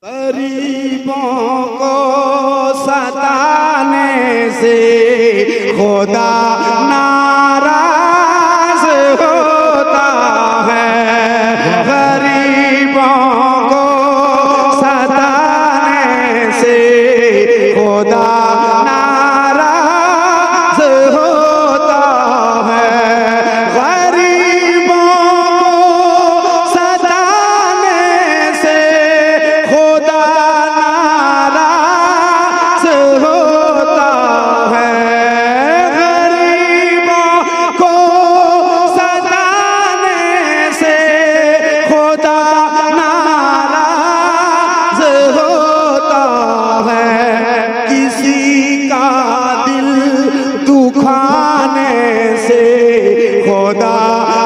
गरीबों को सताने से खुदा नाराज होता है। गरीबों को सताने से खुदा नाराज होता है। गरीबों को सताने से खुदा नाराज होता है। गरीबों को सताने से खुदा नाराज होता है। किसी का दिल दुखाने से खुदा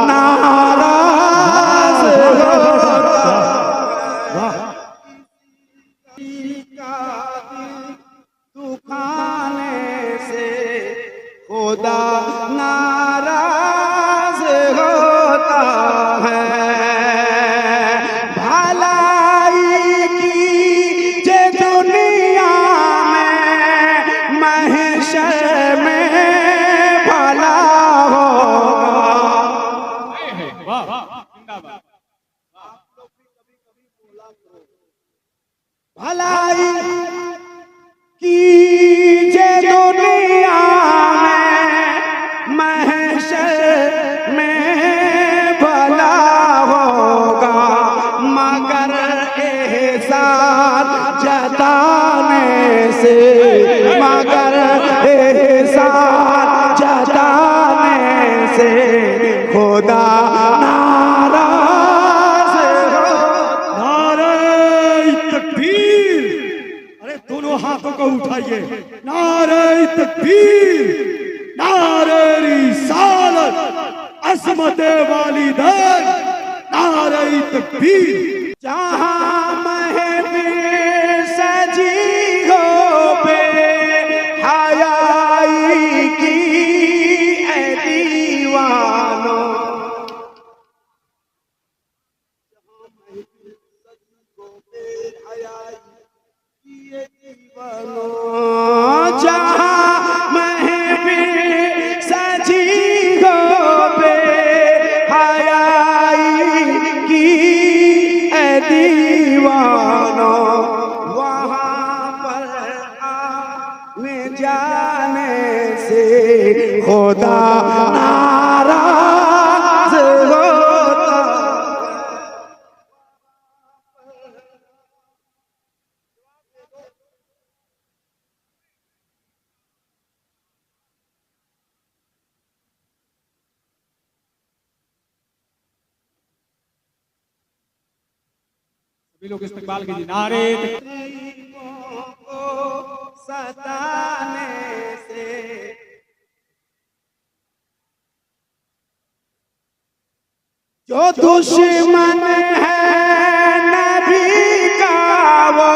नाराज होता है। किसी का दिल दुखाने से खुदा नाराज होता है। भलाई की जे दुनिया में महशर में भला होगा। भलाई की जे दुनिया में महशर में भला होगा। मगर एहसान जताने से, मगर एहसान जताने से खुदा नाराज होता। नारे तकबीर! अरे दोनों हाथों को उठाइए। नारे तकबीर, नारे रिसालत, अज़मत वालिदैन, नारे तकबीर। जहाँ महफिल सजी हो बेहयाई की ऐ दीवानों, जहाँ महफिल सजी हो बेहयाई की ऐ दीवानों, जहाँ महफिल सजी हो बेहयाई की ऐ दीवानों, वहाँ पर आने जाने से खुदा नाराज होता। सभी लोग इस्तकबाल कीजिए। नारे गरीबों को सताने से जो दुश्मन है नबी का, वो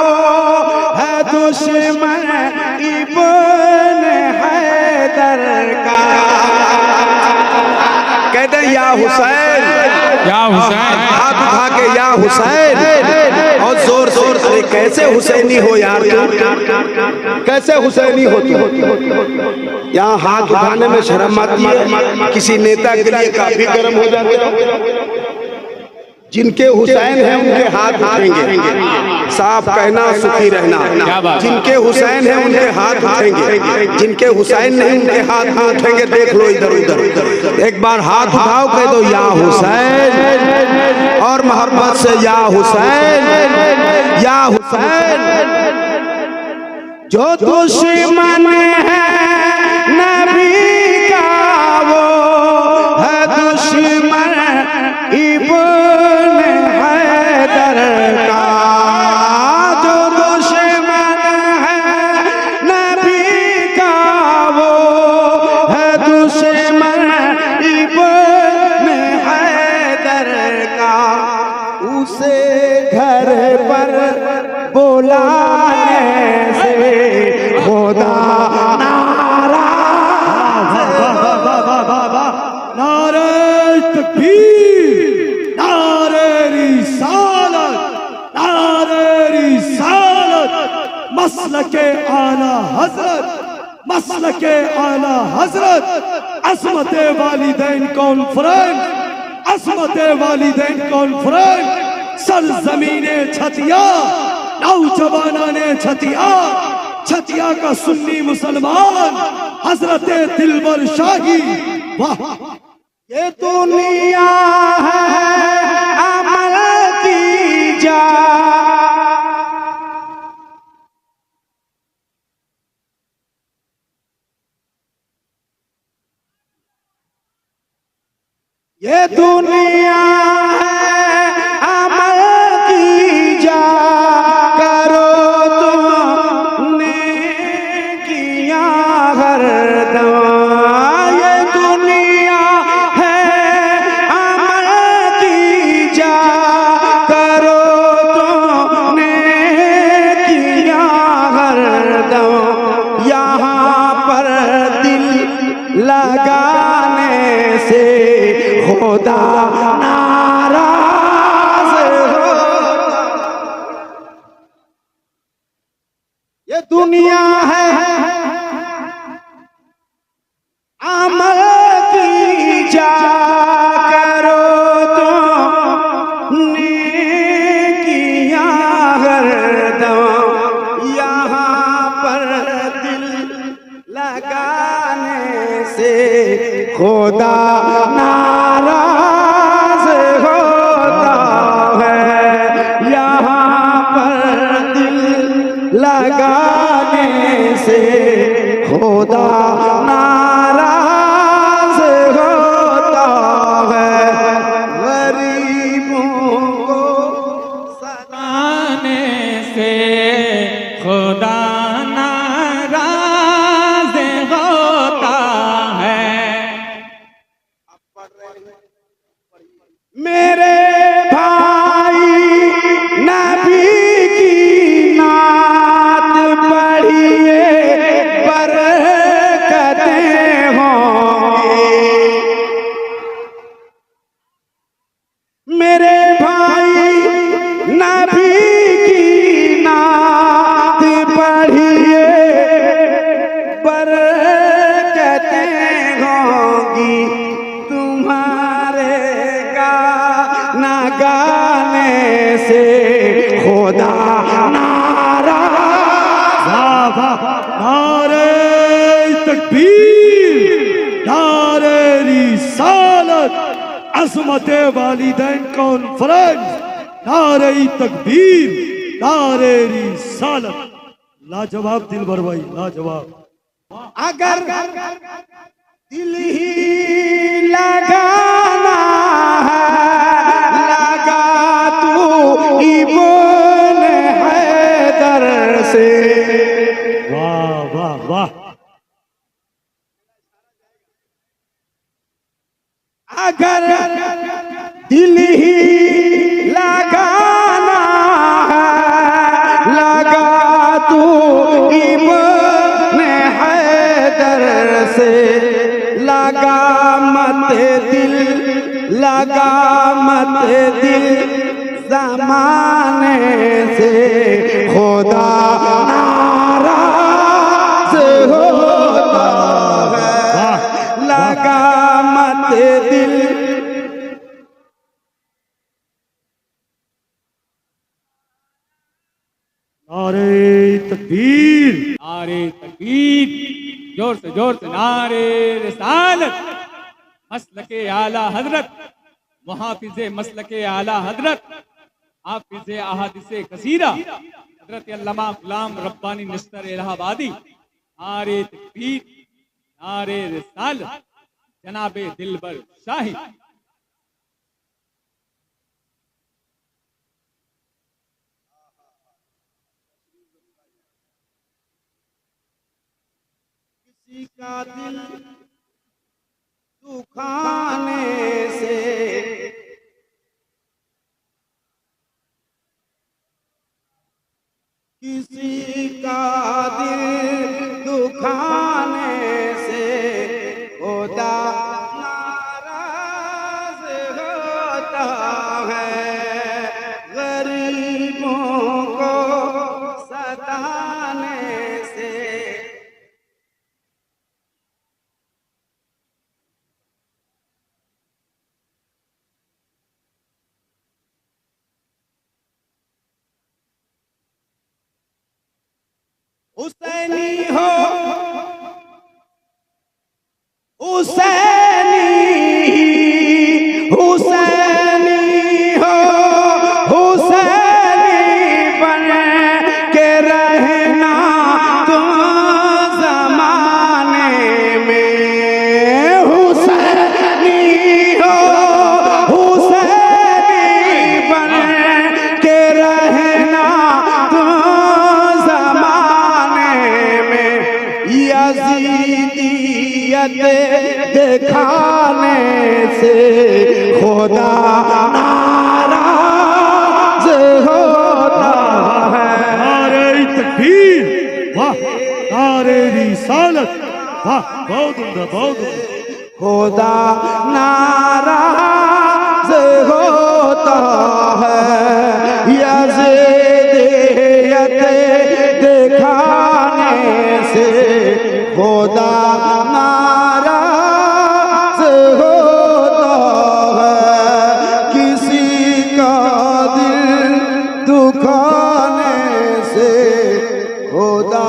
है दुश्मन इब्न हैदर का। कहते हैं या हुसैन, या हुसैन, हाथ उठा के या हुसैन, और जोर जोर से। कैसे हुसैनी हो यार तुम, कैसे हुसैनी हो तुम? यहाँ हाथ उठाने में शर्म आती है। किसी नेता के लिए काफी गर्म हो जाते हो। जिनके हुसैन हैं उनके हाथ उठेंगे, साफ कहना सुखी रहना। जिनके हुसैन हैं उनके हाथ उठेंगे, जिनके हुसैन नहीं उनके हाथ नहीं उठेंगे। देख लो इधर उधर, एक बार हाथ उठाओ, कह दो या हुसैन, और मोहब्बत से या हुसैन, या हुसैन। जो दुश्मन है नबी का, वो है दुश्मन इब्न हैदर का। जो दुश्मन है नबी का, वो है दुश्मन इब्न हैदर का। उसे घर पर बुलाने से खुदा नाराज। नारे तकबीर, नारे रिसालत, नारे रिसालत। मसलके आला हजरत, मसलके आला हजरत, असमते वालिदैन कॉन्फ्रेंस, असमते वालिदैन कॉन्फ्रेंस, सरजमीने छतिया, नौजवानाने छतिया, छतिया का सुन्नी मुसलमान हजरत दिलबर शाही। वाह, ये दुनिया है अमल की जा, ये दुनिया है अमल की जा, करो तुमने किया हरदम। ये दुनिया है अमल की जा, करो तुमने किया हरदम। यहाँ पर दिल लगाने से खुदा नाराज होता। ये दुनिया है अमल की जा, करो तुमने किया हरदम। यहाँ पर दिल लगाने से खुदा नाराज होता है। यहाँ पर दिल लगाने से खुदा नाराज होता है। गरीबों को सताने से खुदा नाराज होता है। मेरे भाई नबी की नात पढ़िए, बरकतें होंगी। मेरे भाई नबी की नात पढ़िए, बरकतें होंगी। तुम्हारे गाना गाने से खुदा नाराज। नारे तकबीर, नारे रिसालत, असमते वालिदैन कॉन्फ्रेंस, नारे तकबीर, नारे रिसालत। लाजवाब दिलबर भाई, लाजवाब। अगर दिल ही लगाना है, लगा तू इब्न हैदर से। वाह वाह वाह। अगर दिल ही लगाना है, लगा तू इब्न हैदर से। लगा मत दिल, लगा मत दिल ज़माने से, खुदा नाराज होता है। लगा मत दिल। नारे तकबीर, नारे तकबीर, जोर से नारे रिसालत। मसलके आला हजरत, मुहाफिज़े मसलके आला हजरत, हाफिज़े अहादिसे कसीरा, हजरत अल्लामा गुलाम रब्बानी निस्तर इलाहाबादी। नारे तकबीर, नारे रिसालत, जनाबे दिलबर शाही। किसी का दिल दुखाने से, किसी का दिल दुखाने से खुदा नाराज होता है। गरीबों को सताने वाह नारे रिसालत वाह बहुत उम्दा बहुत उम्दा खुदा नाराज होता है यज़ीदियत दिखाने से खुदा नाराज होता है किसी का दिल दुखाने से खुदा